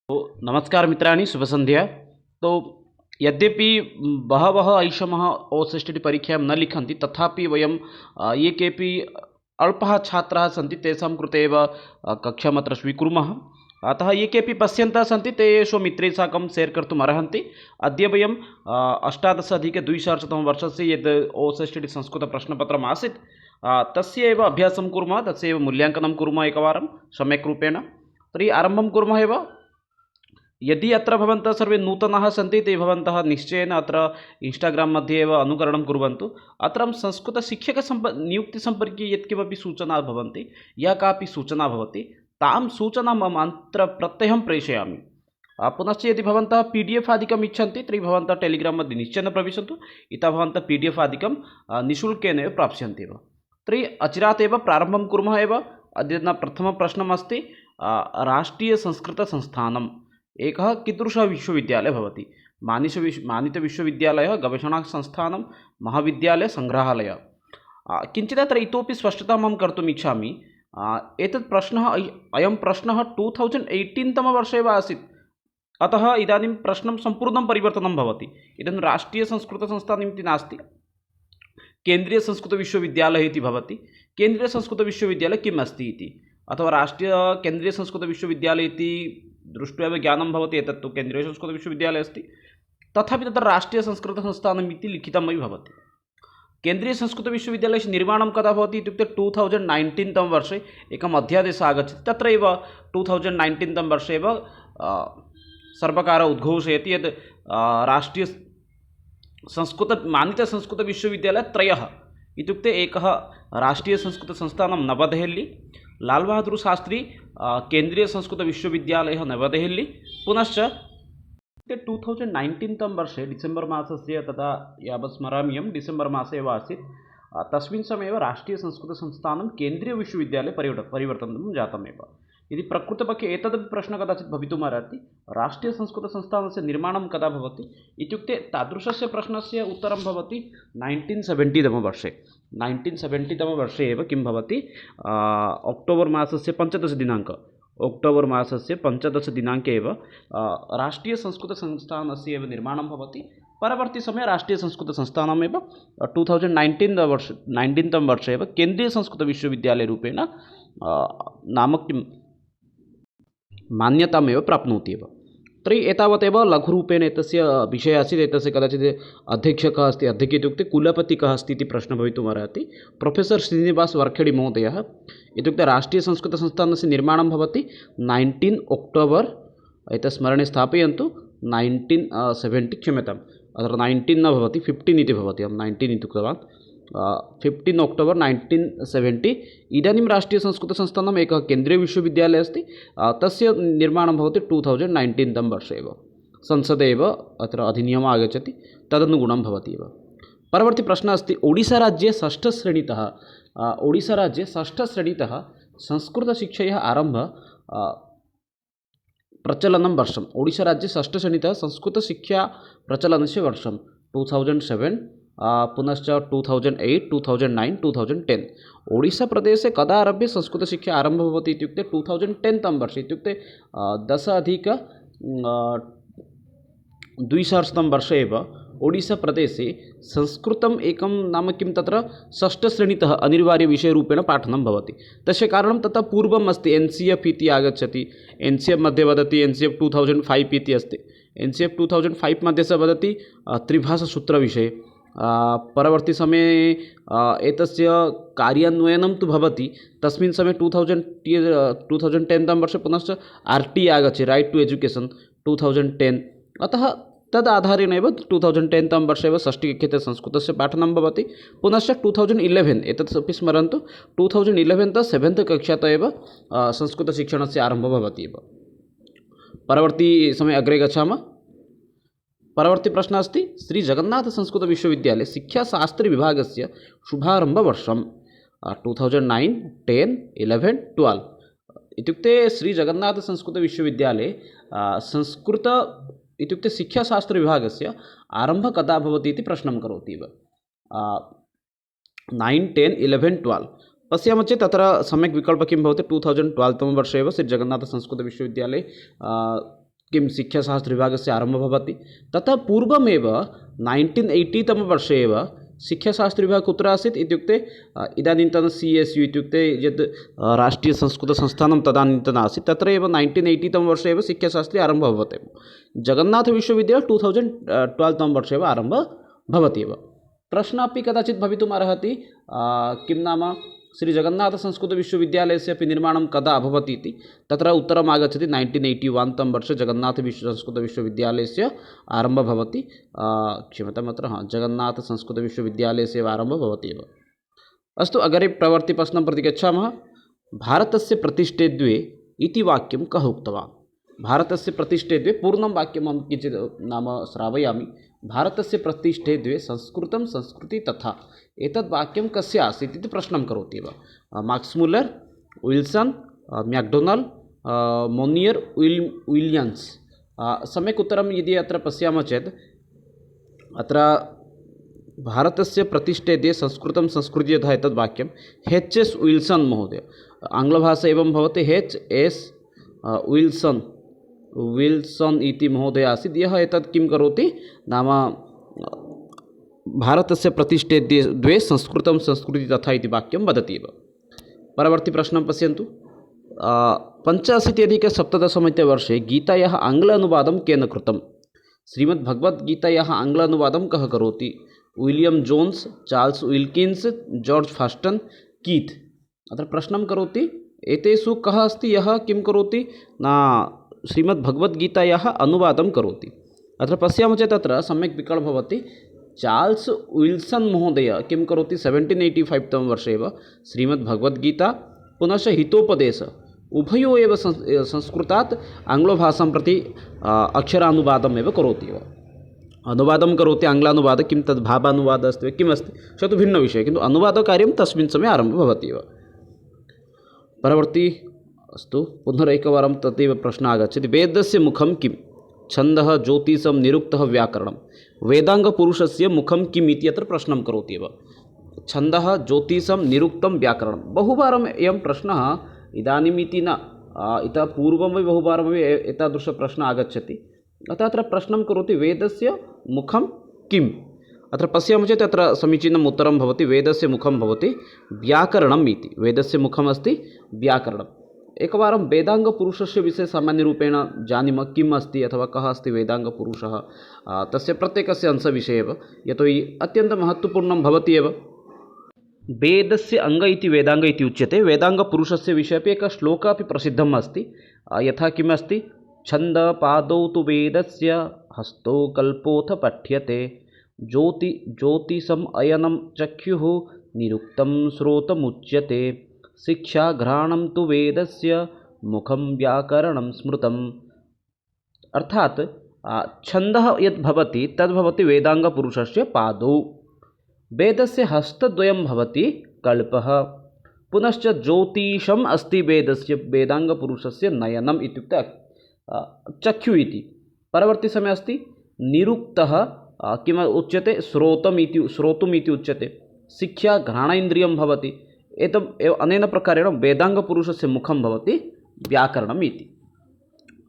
तो नमस्कार मित्राणि शुभसन्ध्या। तो यद्यपि बहवः ऐषमः ओसेस्टि परीक्षायां न लिखन्ति तथापि वयं ये केऽपि अल्पाः छात्राः सन्ति तेषां कृते एव कक्षाम् अत्र स्वीकुर्मः। अतः ये केऽपि पश्यन्तः सन्ति तेषु मित्रैः साकं शेर् कर्तुम् अर्हन्ति। अद्य वयं अष्टादशाधिक-द्विसहस्रतमवर्षस्य यद् ओसेस्टि संस्कृतप्रश्नपत्रम् आसीत् तस्य एव अभ्यासं कुर्मः, तस्य एव मूल्याङ्कनं कुर्मः एकवारं सम्यक् रूपेण। तर्हि आरम्भं कुर्मः एव। यदि अत्र भवन्तः सर्वे नूतनाः सन्ति ते भवन्तः निश्चयेन अत्र इन्स्टाग्राम् मध्ये एव अनुकरणं कुर्वन्तु। अत्र नियुक्तिसम्पर्के यत्किमपि सूचना भवन्ति, या कापि सूचना भवति तां सूचनां मम अत्र प्रत्यहं प्रेषयामि। पुनश्च यदि भवन्तः PDF आदिकम् इच्छन्ति तर्हि भवन्तः टेलिग्राम् मध्ये निश्चयेन प्रविशन्तु। इतः भवन्तः PDF आदिकं निःशुल्केन एव प्राप्स्यन्ति एव। तर्हि अचिरात् एव प्रारम्भं कुर्मः एव। अद्य प्रथमप्रश्नमस्ति राष्ट्रीयसंस्कृतसंस्थानम् एकः कीदृशः विश्वविद्यालयः भवति? मानितविश्वविद्यालयः, गवेषणासंस्थानं, महाविद्यालयः, सङ्ग्रहालयः। किञ्चित् अत्र इतोपि स्पष्टताम् अहं कर्तुम् इच्छामि। एतत् प्रश्नः अयं प्रश्नः 2018 तमवर्षे एव आसीत्। अतः इदानीं प्रश्नं सम्पूर्णं परिवर्तनं भवति। इदानीं राष्ट्रीयसंस्कृतसंस्थानम् इति नास्ति, केन्द्रीयसंस्कृतविश्वविद्यालयः इति भवति। केन्द्रीयसंस्कृतविश्वविद्यालयः किम् अस्ति इति, अथवा राष्ट्रीयकेन्द्रीयसंस्कृतविश्वविद्यालयः इति दृष्ट्वा एव ज्ञानं भवति एतत्तु केन्द्रीयसंस्कृतविश्वविद्यालयः अस्ति। तथापि तत्र राष्ट्रीयसंस्कृतसंस्थानम् इति लिखितमपि भवति। केन्द्रीयसंस्कृतविश्वविद्यालयस्य निर्माणं कदा भवति इत्युक्ते 2019 तमवर्षे एकम् अध्यादेशः आगच्छति। तत्र एव 2019 तमवर्षे एव सर्वकारः उद्घोषयति यत् मानितसंस्कृतविश्वविद्यालयः त्रयः इत्युक्ते एकः राष्ट्रीयसंस्कृतसंस्थानं नवदेहल्ली, लाल् बहादुर् शास्त्री केन्द्रीयसंस्कृतविश्वविद्यालयः नवदेहल्ली, पुनश्च 2019 तमवर्षे डिसेम्बर् मासस्य तदा यावत् स्मरामि अहं डिसेम्बर् मासे एव आसीत्। तस्मिन् समये एव राष्ट्रीयसंस्कृतसंस्थानं केन्द्रीयविश्वविद्यालये परिवर्तनं जातमेव। यदि प्रकृतपक्षे एतदपि प्रश्नः कदाचित् भवितुमर्हति, राष्ट्रीयसंस्कृतसंस्थानस्य निर्माणं कदा भवति इत्युक्ते तादृशस्य प्रश्नस्य उत्तरं भवति 1970 तमवर्षे। 1970 तमवर्षे एव किं भवति, अक्टोबर् मासस्य 15 दिनाङ्कः, अक्टोबर् मासस्य 15 दिनाङ्के एव राष्ट्रीयसंस्कृतसंस्थानस्य एव निर्माणं भवति। परवर्ती समये राष्ट्रीयसंस्कृतसंस्थानमेव 2019 तमवर्षे एव केन्द्रीयसंस्कृतविश्वविद्यालयरूपेण नाम किं मान्यतामेव प्राप्नोति एव। तर्हि एतावदेव लघुरूपेण एतस्य विषयः आसीत्। एतस्य कदाचित् अध्यक्षकः अस्ति, अध्यक्षः इत्युक्ते कुलपतिः कः अस्ति इति प्रश्नः भवितुमर्हति। प्रोफेसर् श्रीनिवास वर्खेडि महोदयः। इत्युक्ते राष्ट्रीयसंस्कृतसंस्थानस्य निर्माणं भवति 19 अक्टोबर्, एतत् स्मरणे स्थापयन्तु, 1970, क्षम्यताम् अत्र 19 न भवति 15 इति भवति, अहं 19 इति उक्तवान्। 15 अक्टोबर् 1970 इदानीं राष्ट्रीयसंस्कृतसंस्थानम् एकः केन्द्रीयविश्वविद्यालयः अस्ति। तस्य निर्माणं भवति 2019 तमवर्षे एव। संसदे एव अत्र अधिनियमः आगच्छति, तदनुगुणं भवति एव। परवर्ती प्रश्नः अस्ति ओडिसाराज्ये षष्ठश्रेणीतः संस्कृतशिक्षायाः आरम्भः प्रचलनं वर्षम्। ओडिसाराज्ये षष्ठश्रेणीतः संस्कृतशिक्षा प्रचलनस्य वर्षं 2007, पुनश्च 2008, 2009, 2010। ओडिसाप्रदेशे कदा आरभ्य संस्कृतशिक्षा आरम्भः भवति इत्युक्ते 2010 तमवर्षे, इत्युक्ते 10-2000 एव ओडिसाप्रदेशे संस्कृतम् एकं नाम किं तत्र षष्ठश्रेणीतः अनिवार्यविषयरूपेण पाठनं भवति। तस्य कारणं ततः पूर्वम् अस्ति NCF इति आगच्छति। NCF मध्ये वदति NCF 2005 इति अस्ति। NCF 2005 मध्ये सः वदति त्रिभाषासूत्रविषये। परवर्ती समये एतस्य कार्यान्वयनं तु भवति। तस्मिन् समये 2010 तमवर्षे पुनश्च RT आगच्छति, रैट् टु एजुकेशन् 2010। अतः तद् आधारेण एव 2010 तमवर्षे एव षष्ठकक्षातः संस्कृतस्य पाठनं भवति। पुनश्च 2011, एतत् अपि स्मरन्तु, 2011 तः 7th कक्षातः एव संस्कृतशिक्षणस्य आरम्भः भवति एव। परवर्ती समये अग्रे गच्छामः। परवर्ती प्रश्नः अस्ति श्रीजगन्नाथसंस्कृतविश्वविद्यालये शिक्षाशास्त्रिविभागस्य शुभारम्भवर्षं 2009, 10, 11, 12। इत्युक्ते श्रीजगन्नाथसंस्कृतविश्वविद्यालये संस्कृत इत्युक्ते शिक्षाशास्त्रविभागस्य आरम्भः कदा भवति इति प्रश्नं करोति एव। 9, 10, 11, 12 पश्यामः चेत् तत्र सम्यक् विकल्पः किं भवति, 2012 तमवर्षे एव श्रीजगन्नाथसंस्कृतविश्वविद्यालये किं शिक्षाशास्त्रविभागस्य आरम्भः भवति। ततः पूर्वमेव 1980 तमवर्षे एव शिक्षाशास्त्रविभागः कुत्र आसीत् इत्युक्ते इदानीन्तन CSU इत्युक्ते यत् राष्ट्रीयसंस्कृतसंस्थानं तदानीन्तन आसीत्, तत्र एव 1980 तमवर्षे एव शिक्षाशास्त्रे आरम्भः भवति। जगन्नाथविश्वविद्यालयः 2012 तमवर्षे एव आरम्भः भवति एव। प्रश्नः अपि कदाचित् भवितुम् अर्हति, किं नाम श्रीजगन्नाथसंस्कृतविश्वविद्यालयस्य अपि निर्माणं कदा अभवत् इति। तत्र उत्तरम् आगच्छति 1981 तमवर्षे जगन्नाथसंस्कृतविश्वविद्यालयस्य आरम्भः भवति। क्षम्यताम्, अत्र जगन्नाथसंस्कृतविश्वविद्यालयस्य एव आरम्भः भवति एव। अस्तु, अग्रे प्रवर्ति प्रश्नं प्रति गच्छामः। भारतस्य प्रतिष्ठे द्वे इति वाक्यं कः उक्तवान्? भारतस्य प्रतिष्ठे द्वे, पूर्णं वाक्यम् अहं किञ्चित् नाम श्रावयामि। भारतस्य प्रतिष्ठे द्वे संस्कृतं संस्कृति तथा, एतद् वाक्यं कस्य आसीत् इति प्रश्नं करोति एव। Max Muller, Wilson, Macdonell, Monier, Williams. सम्यक् उत्तरं यदि अत्र पश्यामः चेत् अत्र भारतस्य प्रतिष्ठे द्वे संस्कृतं संस्कृति तथा एतद् वाक्यं H.S. विल्सन् महोदय। आङ्ग्लभाषा एवं भवति H.S. विल्सन् इति महोदय आसीत्, यः एतत् किं करोति नाम भारतस्य प्रतिष्ठे द्वे संस्कृतं संस्कृति तथा इति वाक्यं वदति एव। परवर्ती प्रश्नं पश्यन्तु। 85-17 वर्षे गीतायाः आङ्ग्ल अनुवादं केन कृतं? श्रीमद्भगवद्गीतायाः आङ्ग्ल अनुवादं कः करोति? William Jones, Charles Wilkins, George Foster, Keith. अत्र प्रश्नं करोति, एतेषु कः अस्ति यः किं करोति न श्रीमद्भगवद्गीतायाः अनुवादं करोति? अत्र पश्यामः चेत् अत्र सम्यक् विकल्पः भवति। चार्ल्स् विल्सन् महोदय किं करोति 1785 तमवर्षे एव श्रीमद्भगवद्गीता पुनश्च हितोपदेश उभयोः एव संस्कृतात् आङ्ग्लभाषां प्रति अक्षरानुवादम् एव करोति एव। अनुवादं करोति, आङ्ग्लानुवादः, किं तद् भावानुवादः अस्ति किम् अस्ति, स तु भिन्नविषयः, किन्तु अनुवादकार्यं तस्मिन् समये आरम्भः भवति एव। परवर्ती अस्तु, पुनरेकवारं तदेव प्रश्नः आगच्छति। वेदस्य मुखं किं? छन्दः, ज्योतिषं, निरुक्तः, व्याकरणं। वेदाङ्गपुरुषस्य मुखं किम् इति अत्र प्रश्नं करोति एव। छन्दः, ज्योतिषं, निरुक्तं, व्याकरणं। बहुवारम् अयं प्रश्नः इदानीम् इति न, इतः पूर्वमपि बहुवारमपि एतादृशः प्रश्नः आगच्छति। अतः अत्र प्रश्नं करोति वेदस्य मुखं किम्? अत्र पश्यामः चेत् अत्र समीचीनम् उत्तरं भवति। वेदस्य मुखं भवति व्याकरणम् इति। वेदस्य मुखम् अस्ति व्याकरणम्। एकवारं वेदाङ्गपुरुषस्य विषये सामान्यरूपेण जानीमः, किम् अस्ति अथवा कः अस्ति वेदाङ्गपुरुषः, तस्य प्रत्येकस्य अंशविषये एव, यतोहि अत्यन्तं महत्त्वपूर्णं भवति एव। वेदस्य अङ्ग इति वेदाङ्ग इति उच्यते। वेदाङ्गपुरुषस्य विषये अपि एकः श्लोकः अपि प्रसिद्धम् अस्ति, यथा किम् अस्ति, छन्द पादौ तु वेदस्य हस्तौ कल्पोऽथ पठ्यते, ज्योतिषम् अयनं चक्षुः निरुक्तं श्रोतमुच्यते, शिक्षा घ्राणं तु वेदस्य मुखं व्याकरणं स्मृतम्। अर्थात् छन्दः यद् भवति तद्भवति वेदाङ्गपुरुषस्य पादौ, वेदस्य हस्तद्वयं भवति कल्पः, पुनश्च ज्योतिषम् अस्ति वेदस्य वेदाङ्गपुरुषस्य नयनम् इत्युक्ते चक्षुः इति। परवर्ती समये अस्ति निरुक्तः, किम् उच्यते, श्रोतुम् इति उच्यते। शिक्षा घ्राणेन्द्रियं भवति। अनेन प्रकारेण वेदाङ्गपुरुषस्य मुखं भवति व्याकरणम् इति।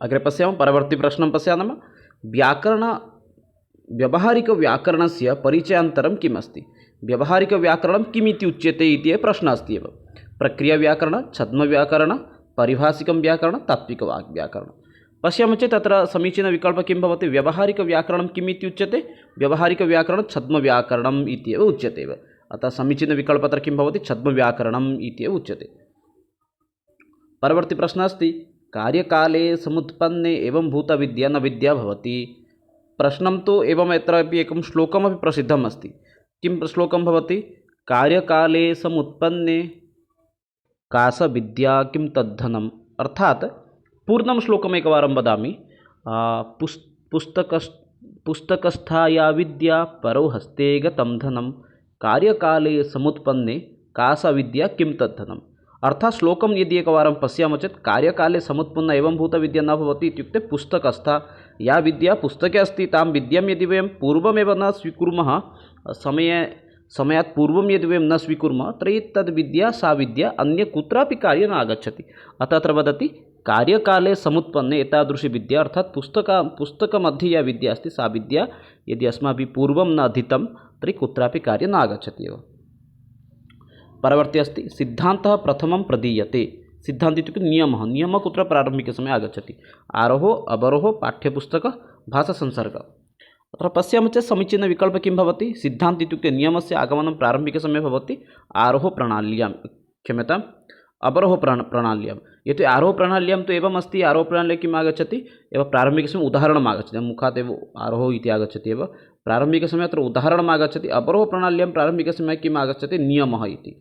अग्रे पश्यामः, परवर्ती प्रश्नं पश्यामः। व्यावहारिकव्याकरणस्य परिचयान्तरं किम् अस्ति? व्यावहारिकव्याकरणं किम् इति उच्यते इति प्रश्नः अस्ति एव। प्रक्रियाव्याकरणं, छद्मव्याकरणं, पारिभाषिकं व्याकरणं, तात्विकव्याकरणं। पश्यामः चेत् अत्र समीचीनविकल्पः किं भवति? व्यावहारिकव्याकरणं किम् इति उच्यते? व्यावहारिकव्याकरणं छद्मव्याकरणम् इत्येव उच्यते एव। अतः समीचीनविकल्पः अत्र किं भवति? छद्मव्याकरणम् इत्येव उच्यते। परवर्ती प्रश्नः अस्ति, कार्यकाले समुत्पन्ने एवं भूतविद्या न विद्या भवति। प्रश्नं तु एवम्, अत्रापि एकं श्लोकमपि प्रसिद्धम् अस्ति। किं श्लोकं भवति? कार्यकाले समुत्पन्ने का स विद्या किं तद्धनम्। अर्थात् पूर्णं श्लोकमेकवारं वदामि। पुस्तकस्था या विद्या परो हस्ते गतं धनं, कार्यकाले समुत्पन्ने का सा विद्या किं तद्धनम्। अर्थात् श्लोकं यदि एकवारं पश्यामः चेत् कार्य समुत्पन्न एवं भूतविद्या न भवति इत्युक्ते पुस्तकस्था या विद्या पुस्तके अस्ति तां विद्यां यदि वयं पूर्वमेव न स्वीकुर्मः, समयात् पूर्वं यदि वयं न स्वीकुर्मः तर्हि तद् विद्या सा विद्या अन्य कुत्रापि कार्ये न आगच्छति। अतः अत्र वदति कार्यकाले समुत्पन्ने एतादृशी विद्या अर्थात पुस्तकमध्ये या विद्या अस्ति सा विद्या यदि अस्माभिः पूर्वं न अधीतं तर्हि कुत्रापि कार्यं न आगच्छति एव। परवर्ती अस्ति सिद्धान्तः प्रथमं प्रदीयते। सिद्धान्त इत्युक्ते नियमः। नियमः कुत्र प्रारम्भिकसमये आगच्छति। आरोहो अवरोहो पाठ्यपुस्तक भाषासंसर्ग। अत्र पश्यामः चेत् समीचीनविकल्पः किं भवति। सिद्धान्त इत्युक्ते नियमस्य आगमनं प्रारम्भिकसमये भवति आरोह प्रणाल्यां, क्षम्यताम्, अवरोह प्रणाल्यां। यतो आरोह प्रणाल्यां तु एवम् अस्ति, आरोह प्रणाल्यां किम् आगच्छति एव प्रारम्भिकसमये उदाहरणम् आगच्छति। मुखात् एव आरोह इति आगच्छति एव प्रारम्भिकसमये अत्र उदाहरणम् आगच्छति। अवरोह प्रणाल्यां प्रारम्भिकसमये किम् आगच्छति नियमः इति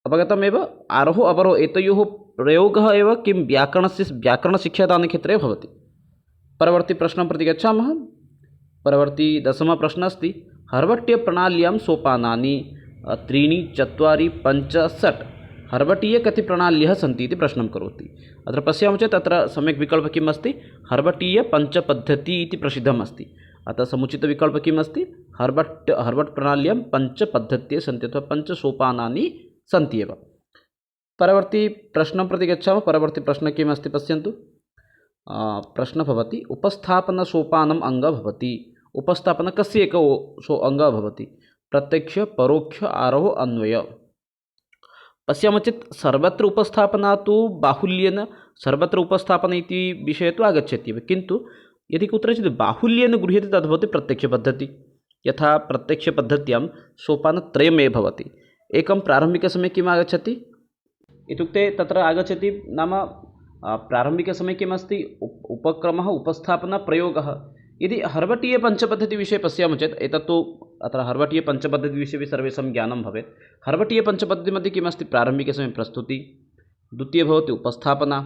अवगतमेव। आरोह अवरोह एतयोः प्रयोगः एव किं व्याकरणशिक्षादानक्षेत्रे भवति। परवर्ती प्रश्नं प्रति गच्छामः। परवर्ती दशमः प्रश्नः अस्ति हर्वट्यप्रणाल्यां सोपानानि 3 4 5 6 हर्वटीय कति प्रणाल्यः सन्ति इति प्रश्नं करोति। अत्र पश्यामः चेत् अत्र सम्यक् विकल्पः किम् अस्ति हर्वटीय पञ्चपद्धति इति प्रसिद्धम् अस्ति। अतः समुचितविकल्पः किम् अस्ति हर्वट् प्रणाल्यां 5 पद्धत्यः सन्ति अथवा 5 सोपानानि सन्ति एव। परवर्ती प्रश्नं प्रति गच्छामः। परवर्ती प्रश्नः किम् अस्ति पश्यन्तु। प्रश्नः भवति उपस्थापनसोपानम् अङ्गः भवति। उपस्थापन कस्य एक अङ्गः भवति प्रत्यक्ष परोक्ष आरोह अन्वय। पश्यामः चेत् सर्वत्र उपस्थापना तु बाहुल्येन सर्वत्र उपस्थापना इति विषयः तु आगच्छति एव, किन्तु यदि कुत्रचित् बाहुल्येन गृह्यते तद् भवति प्रत्यक्षपद्धतिः। यथा प्रत्यक्षपद्धत्यां सोपानत्रयमेव भवति। एकं प्रारम्भिकसमये किम् आगच्छति इत्युक्ते तत्र आगच्छति नाम प्रारम्भिकसमये किम् अस्ति उपक्रमः उपस्थापना प्रयोगः। यदि हर्वटीय पञ्चपद्धतिविषये पश्यामः चेत् एतत्तु अत्र हर्वटीय पञ्चपद्धतिविषये सर्वेषां ज्ञानं भवेत्। हर्वटीय पञ्चपद्धतिमध्ये किम् अस्ति प्रारम्भिकसमये प्रस्तुति, द्वितीय भवति उपस्थापना,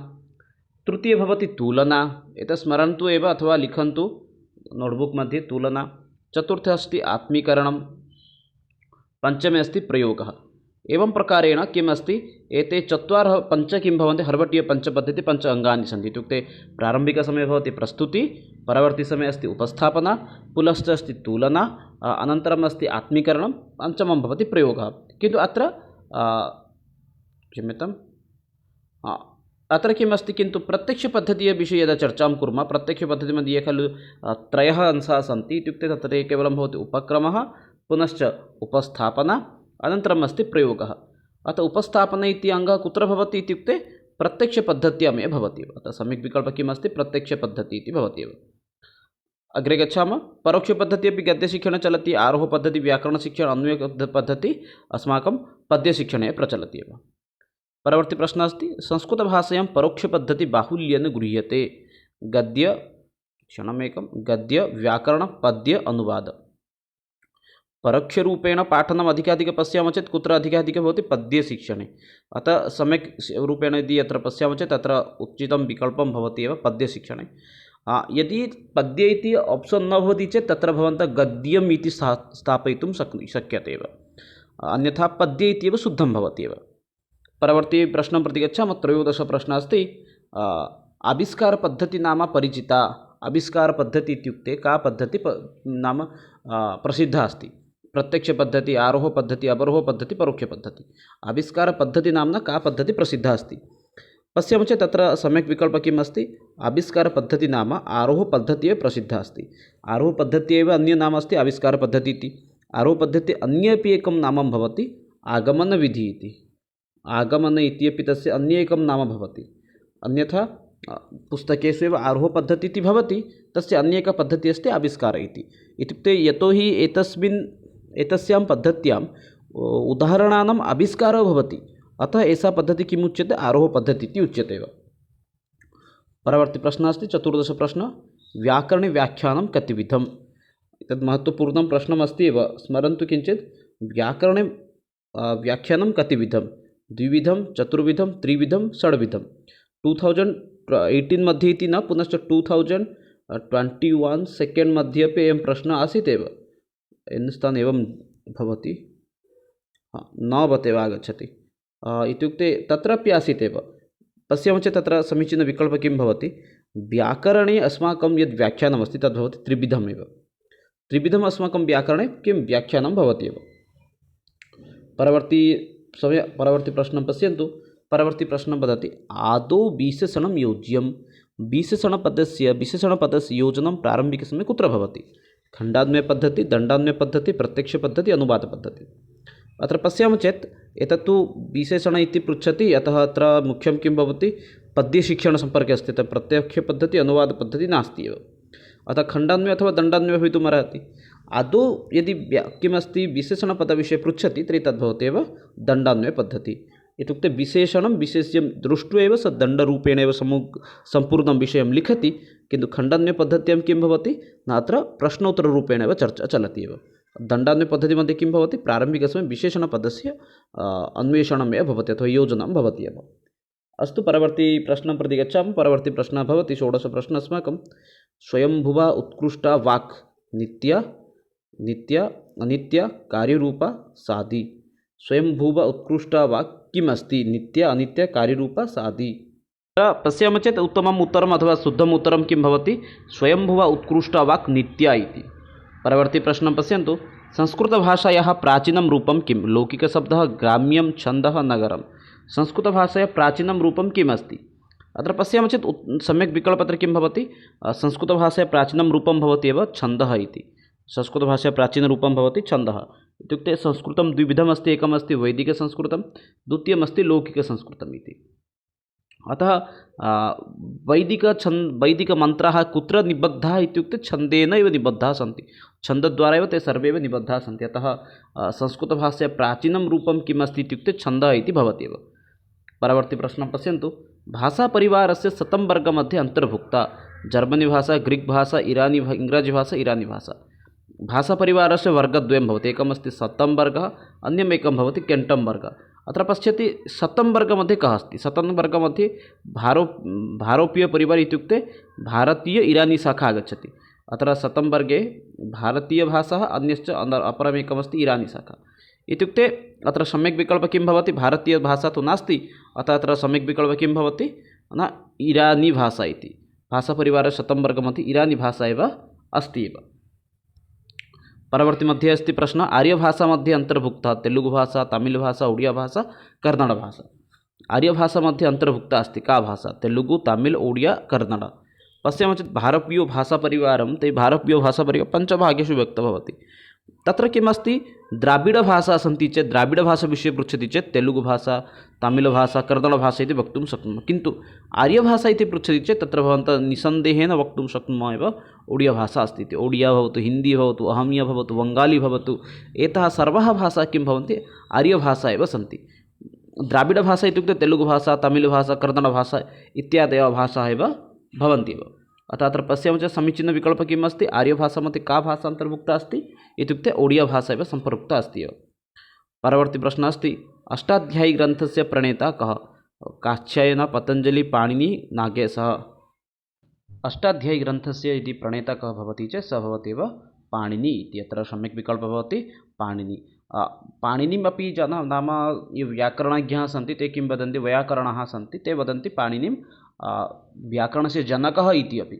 तृतीय भवति तुलना, एतत् स्मरन्तु एव अथवा लिखन्तु नोट्बुक् मध्ये तुलना, चतुर्थ अस्ति आत्मीकरणं, पञ्चमे अस्ति प्रयोगः। एवं प्रकारेण किम् अस्ति एते 4 5 किं भवन्ति हर्वटीय पञ्चपद्धति 5 अङ्गानि सन्ति। इत्युक्ते प्रारम्भिकसमये भवति प्रस्तुति, परवर्ती समये अस्ति उपस्थापना, पुनश्च अस्ति तुलना, अनन्तरम् अस्ति आत्मीकरणं, पञ्चमं भवति प्रयोगः। किन्तु अत्र क्षम्यताम् अत्र किम् अस्ति किन्तु प्रत्यक्षपद्धतेः विषये यदा चर्चां कुर्मः प्रत्यक्षपद्धतिमध्ये ये खलु 3 अंशाः सन्ति। इत्युक्ते तत्र केवलं भवति उपक्रमः पुनश्च उपस्थापना अनन्तरम् अस्ति प्रयोगः। अतः उपस्थापना इति अङ्गः कुत्र भवति इत्युक्ते प्रत्यक्षपद्धत्यामेव भवति। अतः सम्यक् विकल्पः किम् अस्ति प्रत्यक्षपद्धतिः इति भवति एव। अग्रे गच्छामः। परोक्षपद्धतिः अपि गद्यशिक्षणे चलति। आरोहपद्धतिः व्याकरणशिक्षण अन्वयपद्धतिः अस्माकं पद्यशिक्षणे प्रचलति एव। परवर्ती प्रश्नः अस्ति संस्कृतभाषायां परोक्षपद्धतिः बाहुल्येन गृह्यते। गद्य गद्य व्याकरण पद्य अनुवाद। परोक्षरूपेण पाठनम् अधिकाधिकं पश्यामः चेत् कुत्र अधिकाधिकं भवति पद्यशिक्षणे। अतः सम्यक् रूपेण यदि अत्र पश्यामः चेत् अत्र उचितं विकल्पं भवति एव पद्यशिक्षणे। यदि पद्य इति आप्शन् न भवति चेत् तत्र भवन्तः गद्यम् इति स्थापयितुं शक्यते एव, अन्यथा पद्य इत्येव शुद्धं भवति एव। परवर्ती प्रश्नं प्रति गच्छामः। 13 प्रश्नः अस्ति आविष्कारपद्धतिः नाम परिचिता। आविष्कारपद्धतिः इत्युक्ते का पद्धतिः नाम प्रसिद्धा अस्ति। प्रत्यक्षपद्धतिः, आरोहपद्धतिः, अवरोहपद्धतिः, परोक्षपद्धतिः। आविष्कारपद्धतिः नाम्ना का पद्धतिः प्रसिद्धा अस्ति। पश्यामः चेत् तत्र सम्यक् विकल्पः किम् अस्ति आविष्कारपद्धतिः नाम आरोहपद्धतिः एव प्रसिद्धा अस्ति। आरोहपद्धतिः एव अन्य नाम अस्ति आविष्कारपद्धतिः इति। आरोहपद्धतिः अन्येपि एकं नामं भवति आगमनविधिः इति। आगमन इत्यपि तस्य अन्य एकं नाम भवति। अन्यथा पुस्तकेषु एव आरोहपद्धतिः इति भवति, तस्य अन्य एका पद्धतिः अस्ति आविष्कारः इति। इत्युक्ते यतोहि एतस्यां पद्धत्याम् उदाहरणानाम् आविष्कारः भवति, अतः एषा पद्धतिः किम् उच्यते आरोहपद्धतिः इति उच्यते एव। परवर्ती प्रश्नः अस्ति 14 प्रश्नः व्याकरणे व्याख्यानं कतिविधम्। एतत् महत्त्वपूर्णं प्रश्नमस्ति एव, स्मरन्तु किञ्चित्। व्याकरणे व्याख्यानं कतिविधं द्विविधं चतुर्विधं त्रिविधं षड्विधं। 2018 मध्ये इति न, पुनश्च 2021 सेकेण्ड् मध्ये अपि एवं प्रश्नः आसीत् एव। स्थाने एवं भवति नवतेव आगच्छति इत्युक्ते तत्रापि आसीत् एव। पश्यामः चेत् तत्र समीचीनविकल्पः किं भवति व्याकरणे अस्माकं यद् व्याख्यानमस्ति तद् भवति त्रिविधमेव। त्रिविधम् अस्माकं व्याकरणे किं व्याख्यानं भवति एव। परवर्ती प्रश्नं पश्यन्तु। परवर्ती प्रश्न वदति आदौ विशेषणं योज्यं विशेषणपदस्य योजनं प्रारम्भिकसमये कुत्र भवति? खण्डान्वयपद्धति, दण्डान्वयपद्धति, प्रत्यक्षपद्धति, अनुवादपद्धति। अत्र पश्यामः चेत् एतत्तु विशेषण इति पृच्छति, अतः अत्र मुख्यं किं भवति, पद्यशिक्षणसम्पर्के अस्ति। तत् प्रत्यक्षपद्धति अनुवादपद्धति नास्ति एव, अतः खण्डान्वय अथवा दण्डान्वय भवितुमर्हति। आदौ यदि किमस्ति विशेषणपदविषये पृच्छति तर्हि तद्भवति एव दण्डान्वयपद्धति। इत्युक्ते विशेषणं विशेष्यं दृष्ट्वा एव स दण्डरूपेण एव सम्पूर्णं विषयं लिखति, किन्तु खण्डान्वयपद्धत्यां किं भवति, नात्र प्रश्नोत्तररूपेण एव चर्चा चलति एव। दण्डान्वयपद्धतिमध्ये किं भवति, प्रारम्भिकसमये विशेषणपदस्य अन्वेषणमेव भवति अथवा योजनं भवति एव। अस्तु, परवर्ती प्रश्नं प्रति गच्छामः। परवर्ती प्रश्नः भवति 16 प्रश्नः अस्माकं। स्वयंभुवा उत्कृष्टा वाक् नित्या अनित्या कार्यरूपा सादी। स्वयंभुवा उत्कृष्टा वाक् किम् अस्ति? नित्या अनित्या कार्यरूपा सादी। पश्यामः चेत् उत्तमम् उत्तरम् अथवा शुद्धम् उत्तरं किं भवति, स्वयंभुवा उत्कृष्टा वाक् नित्या इति। परवर्ती प्रश्नं पश्यन्तु। संस्कृतभाषायाः प्राचीनं रूपं किं? लौकिकशब्दः, ग्राम्यं, छन्दः, नगरं। संस्कृतभाषायाः प्राचीनं रूपं किम् अस्ति? अत्र पश्यामः चेत् सम्यक् विकल्पत्र किं भवति, संस्कृतभाषायाः प्राचीनं रूपं भवति एव छन्दः इति। संस्कृतभाषायाः प्राचीनरूपं भवति छन्दः। इत्युक्ते संस्कृतं द्विविधमस्ति, एकमस्ति वैदिकसंस्कृतं, द्वितीयमस्ति लौकिकसंस्कृतम् इति। अतः वैदिकमन्त्राः कुत्र निबद्धाः इत्युक्ते छन्देन एव निबद्धाः सन्ति, छन्दद्वारा एव ते सर्वे एव निबद्धाः सन्ति। अतः संस्कृतभाषायाः प्राचीनं रूपं किम् अस्ति इत्युक्ते छन्दः इति भवति एव। परवर्ती प्रश्नं पश्यन्तु। भाषापरिवारस्य शतं वर्गमध्ये अन्तर्भुक्ता जर्मनी भाषा, ग्रीक् भाषा, इङ्ग्राजी भाषा, ईरानी भाषा। भाषापरिवारस्य वर्गद्वयं भवति, एकमस्ति शतं वर्गः, अन्यम् एकं भवति केण्टं वर्गः। अत्र पश्यति शतं वर्गमध्ये कः अस्ति? शतं वर्गमध्ये भारोपीयपरिवार इत्युक्ते भारतीय ईरानी शाखा आगच्छति। अत्र शतं वर्गे भारतीयभाषा, अन्यश्च अपरमेकमस्ति ईरानी शाखा। इत्युक्ते अत्र सम्यक् विकल्पः किं भवति, भारतीयभाषा तु नास्ति, अतः अत्र सम्यक् विकल्पः किं भवति न ईरानी भाषा इति। भाषापरिवारस्य शतं वर्गमध्ये ईरानी भाषा एव अस्ति एव। परवर्ती मध्ये अस्ति प्रश्न। आर्यभाषामध्ये अन्तर्भुक्ता तेलुगुभाषा, तमिळभाषा, ओडियाभाषा, कन्नडभाषा। आर्यभाषामध्ये अन्तर्भुक्ता अस्ति का भाषा? तेलुगु, तमिळ्, ओडिया, कन्नड। पश्यामः चेत् भारतीयभाषापरिवारं ते भारतीयभाषापरिवारं पञ्चभागेषु व्यक्तं भवति। तत्र किमस्ति, द्राविडभाषा सन्ति चेत् द्राविडभाषाविषये पृच्छति चेत् तेलुगुभाषा, तमिळभाषा, कन्नडभाषा इति वक्तुं शक्नुमः। किन्तु आर्यभाषा इति पृच्छति चेत् तत्र भवन्तः निसन्देहेन वक्तुं शक्नुमः एव ओडियाभाषा अस्ति इति। ओडिया भवतु, हिन्दी भवतु, अहमीया भवतु, बङ्गाली भवतु, एताः सर्वाः भाषाः किं भवन्ति, आर्यभाषा एव सन्ति। द्राविडभाषा इत्युक्ते तेलुगुभाषा, तमिळभाषा, कन्नडभाषा इत्यादयः भाषाः एव भवन्ति एव। अतः अत्र पश्यामः चेत् समीचीनविकल्पः किम् अस्ति, आर्यभाषामध्ये का भाषा अन्तर्भुक्ता अस्ति इत्युक्ते ओडियाभाषा एव सम्पर्क्ता अस्ति एव। परवर्ती प्रश्नः अस्ति। अष्टाध्यायीग्रन्थस्य प्रणेता कः? कात्यायनः, पतञ्जलिः, पाणिनिः, नागेशः। अष्टाध्यायीग्रन्थस्य यदि प्रणेता कः भवति चेत् सः भवति एव पाणिनिः इति। अत्र सम्यक् विकल्पः भवति पाणिनिः। पाणिनिमपि जनाः नाम ये व्याकरणज्ञाः सन्ति ते किं वदन्ति, वैयाकरणाः सन्ति ते वदन्ति पाणिनिं व्याकरणस्य जनकः इति अपि।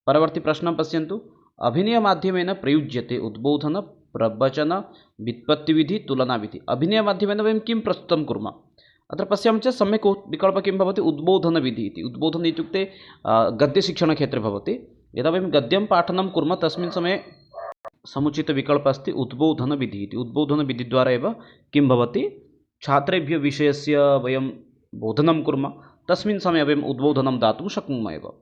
परवर्ती प्रश्नं पश्यन्तु। अभिनयमाध्यमेन प्रयुज्यते उद्बोधन, प्रवचन, व्युत्पत्तिविधि, तुलनाविधि। अभिनयमाध्यमेन वयं किं प्रस्तुतं कुर्मः? अत्र पश्यामः चेत् सम्यक् विकल्पः किं भवति, उद्बोधनविधिः इति। उद्बोधनम् इत्युक्ते गद्यशिक्षणक्षेत्रे भवति। यदा वयं गद्यं पाठनं कुर्मः तस्मिन् समये समुचितविकल्पः अस्ति उद्बोधनविधिः इति। उद्बोधनविधिद्वारा एव किं भवति, छात्रेभ्यः विषयस्य वयं बोधनं कुर्मः, तस्मिन् समये वयम् उद्बोधनं दातुं शक्नुमः एव।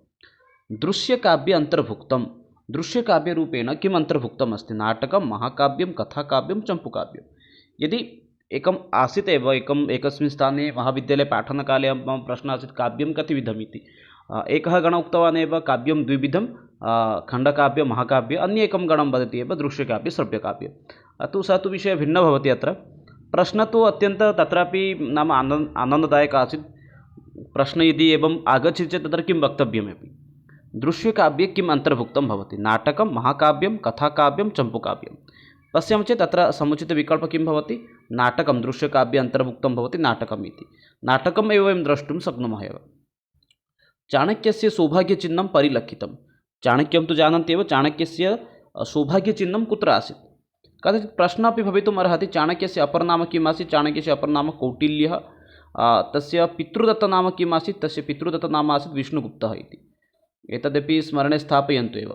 दृश्यकाव्ये अन्तर्भुक्तं, दृश्यकाव्यरूपेण किम् अन्तर्भुक्तम् अस्ति? नाटकं, महाकाव्यं, कथाकाव्यं, चम्पूकाव्यं। यदि एकम् आसीत् एव एकस्मिन् स्थाने महाविद्यालये पाठनकाले मम प्रश्नः आसीत् काव्यं कतिविधम् इति। एकः गणः उक्तवान् एव काव्यं द्विविधं, खण्डकाव्यं, महाकाव्यम्, अन्य एकं गणं वदति एव दृश्यकाव्यं, श्रव्यकाव्यं। सः तु विषयः भिन्नः भवति। अत्र प्रश्नः तु अत्यन्तं तत्रापि नाम आनन्ददायकः आसीत्। प्रश्नः यदि एवम् आगच्छति चेत् तत्र किं वक्तव्यमपि। दृश्यकाव्ये किम् अन्तर्भुक्तं भवति? नाटकं, महाकाव्यं, कथाकाव्यं, चम्पूकाव्यं। पश्यामः चेत् तत्र समुचितविकल्पः किं भवति, नाटकं। दृश्यकाव्ये अन्तर्भुक्तं भवति नाटकम् इति। नाटकम् एव वयं द्रष्टुं शक्नुमः एव। चाणक्यस्य सौभाग्यचिह्नं परिलक्षितं। चाणक्यं तु जानन्ति एव, चाणक्यस्य सौभाग्यचिह्नं कुत्र आसीत्? कदाचित् प्रश्नः अपि भवितुम् अर्हति, चाणक्यस्य अपरनाम किम् आसीत्? चाणक्यस्य अपरनाम कौटिल्यः, तस्य पितृदत्त नाम किम् आसीत्? तस्य पितृदत्त नाम आसीत् विष्णुगुप्तः इति। एतदपि स्मरणे स्थापयन्तु एव।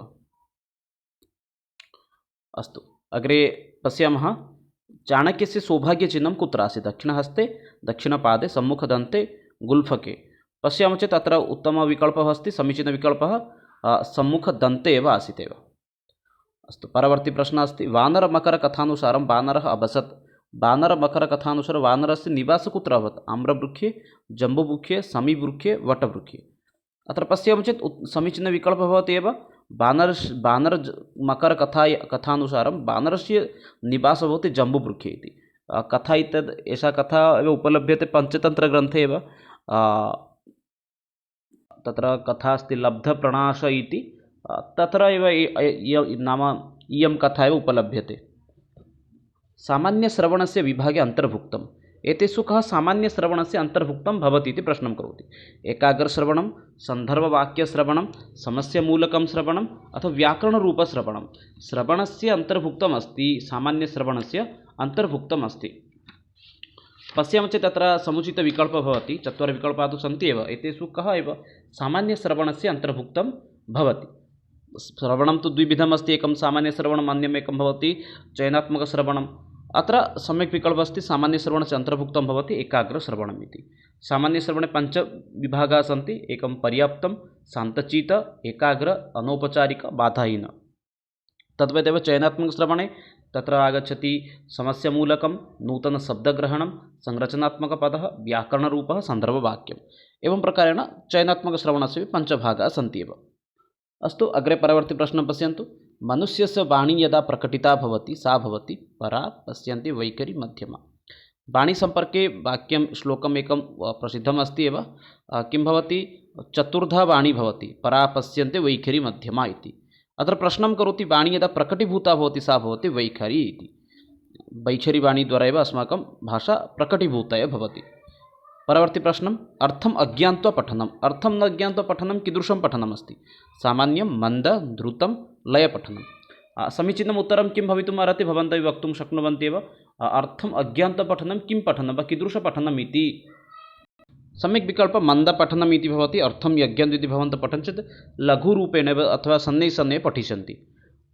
अस्तु, अग्रे पश्यामः। चाणक्यस्य सौभाग्यचिह्नं कुत्र आसीत्? दक्षिणहस्ते, दक्षिणपादे, सम्मुखदन्ते, गुल्फके। पश्यामः चेत् अत्र उत्तमविकल्पः अस्ति, समीचीनविकल्पः सम्मुखदन्ते एव आसीत् एव। अस्तु, परवर्ती प्रश्नः अस्ति। वानरमकरकथानुसारं वानरः अवसत्। वानरमकरकथानुसारं वानरस्य निवासः कुत्र अभवत्? आम्रवृक्षे, जम्बूवृक्षे, समीवृक्षे, वटवृक्षे। अत्र पश्यामः चेत् समीचीनविकल्पः भवति एव। कथानुसारं वानरस्य निवासः भवति जम्बूवृक्षे इति। कथा इत्यद् एषा कथा एव उपलभ्यते पञ्चतन्त्रग्रन्थे एव। तत्र कथा अस्ति लब्धप्रणाश इति। तत्र एव नाम इयं कथा एव उपलभ्यते। सामान्यश्रवणस्य विभागे अन्तर्भुक्तम्। एतेषु कः सामान्यश्रवणस्य अन्तर्भुक्तं भवति इति प्रश्नं करोति। एकाग्रश्रवणं, सन्दर्भवाक्यश्रवणं, समस्यामूलकं श्रवणम् अथवा व्याकरणरूपश्रवणं। श्रवणस्य अन्तर्भुक्तम् अस्ति, सामान्यश्रवणस्य अन्तर्भुक्तम् अस्ति। पश्यामः चेत् तत्र समुचितविकल्पः भवति। चत्वारः विकल्पाः तु सन्ति एव। एतेषु कः एव सामान्यश्रवणस्य अन्तर्भुक्तं भवति। श्रवणं तु द्विविधम् अस्ति, एकं सामान्यश्रवणम्, अन्यम् एकं भवति चयनात्मकश्रवणम्। अत्र सम्यक् विकल्पः अस्ति, सामान्यश्रवणस्य अन्तर्भुक्तं भवति एकाग्रश्रवणम् इति। सामान्यश्रवणे पञ्चविभागाः सन्ति। एकं पर्याप्तं, शान्तचित्त, एकाग्र, अनौपचारिक, बाधाहीन। तद्वदेव चयनात्मकश्रवणे तत्र आगच्छति समस्यामूलकं, नूतनशब्दग्रहणं, संरचनात्मकपदः, व्याकरणरूपः, सन्दर्भवाक्यम्। एवं प्रकारेण चयनात्मकश्रवणस्य पञ्चभागाः सन्ति एव। अस्तु, अग्रे परवर्ती प्रश्नं पश्यन्तु। मनुष्यस्य वाणी यदा प्रकटिता भवति सा भवति परा, पश्यन्ति, वैखरी, मध्यमा। वाणीसम्पर्के वाक्यं श्लोकम् एकं प्रसिद्धम् अस्ति एव। किं भवति? चतुर्धा वाणी भवति, परा, पश्यन्ति, वैखरी, मध्यमा इति। अत्र प्रश्नं करोति, वाणी यदा प्रकटीभूता भवति सा भवति वैखरी इति। वैखरी वाणीद्वारा एव अस्माकं भाषा प्रकटीभूता एव भवति। परवर्ती प्रश्नम्। अर्थम् अज्ञात्वा पठनम्। अर्थं न ज्ञात्वा पठनं कीदृशं पठनम् अस्ति? सामान्यं, मन्द, द्रुतं, लयपठनं। समीचीनम् उत्तरं किं भवितुम् अर्हति? भवन्तः वक्तुं शक्नुवन्ति एव। अर्थम् अज्ञात्वा पठनं किं पठनं वा कीदृशपठनम् इति? सम्यक् विकल्पः मन्दपठनम् इति भवति। अर्थं यज्ञम् इति भवन्तः पठन्ति चेत् लघुरूपेण अथवा शनैः शनैः पठिष्यन्ति।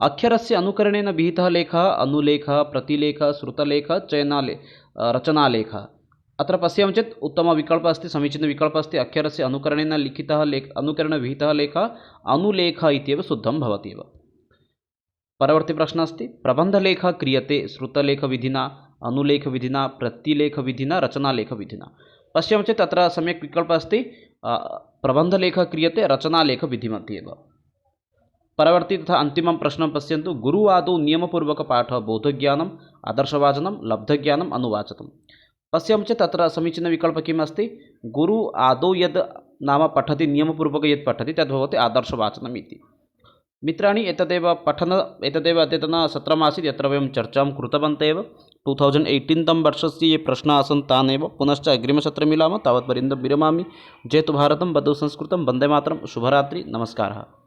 अक्षरस्य अनुकरणेन विहितः लेखः अनुलेखः, प्रतिलेखः, श्रुतलेखः, रचनालेखः। अत्र पश्यामः चेत् उत्तमविकल्पः अस्ति, समीचीनविकल्पः अस्ति। अक्षरस्य अनुकरणेन अनुकरणविहितः लेखः अनुलेखः इत्येव शुद्धं भवति एव। परवर्ती प्रश्नः अस्ति। प्रबन्धलेखः क्रियते श्रुतलेखविधिना, अनुलेखविधिना, प्रतिलेखविधिना, रचनालेखविधिना। पश्यामः चेत् अत्र सम्यक् विकल्पः अस्ति, प्रबन्धलेखः क्रियते रचनालेखविधिमध्ये एव। परवर्ती तथा अन्तिमं प्रश्नं पश्यन्तु। गुरु आदौ नियमपूर्वकपाठः बोधज्ञानम्, आदर्शवाचनं, लब्धज्ञानम्, अनुवाचकम्। पश्यामः चेत् तत्र समीचीनविकल्पः किम् अस्ति? गुरु आदौ यद् नाम पठति, नियमपूर्वकं यत् पठति तद् भवति आदर्शवाचनम् इति। मित्राणि, एतदेव अद्यतनसत्रम् आसीत्, यत्र वयं चर्चां कृतवन्तः एव। 2018 वर्षस्य ये प्रश्नाः आसन् तान् एव। पुनश्च अग्रिमसत्रे मिलामः। तावत्पर्यन्तं विरमामि। जयतु भारतं, वन्दे संस्कृतं, वन्दे मातरं। शुभरात्रि, नमस्कारः।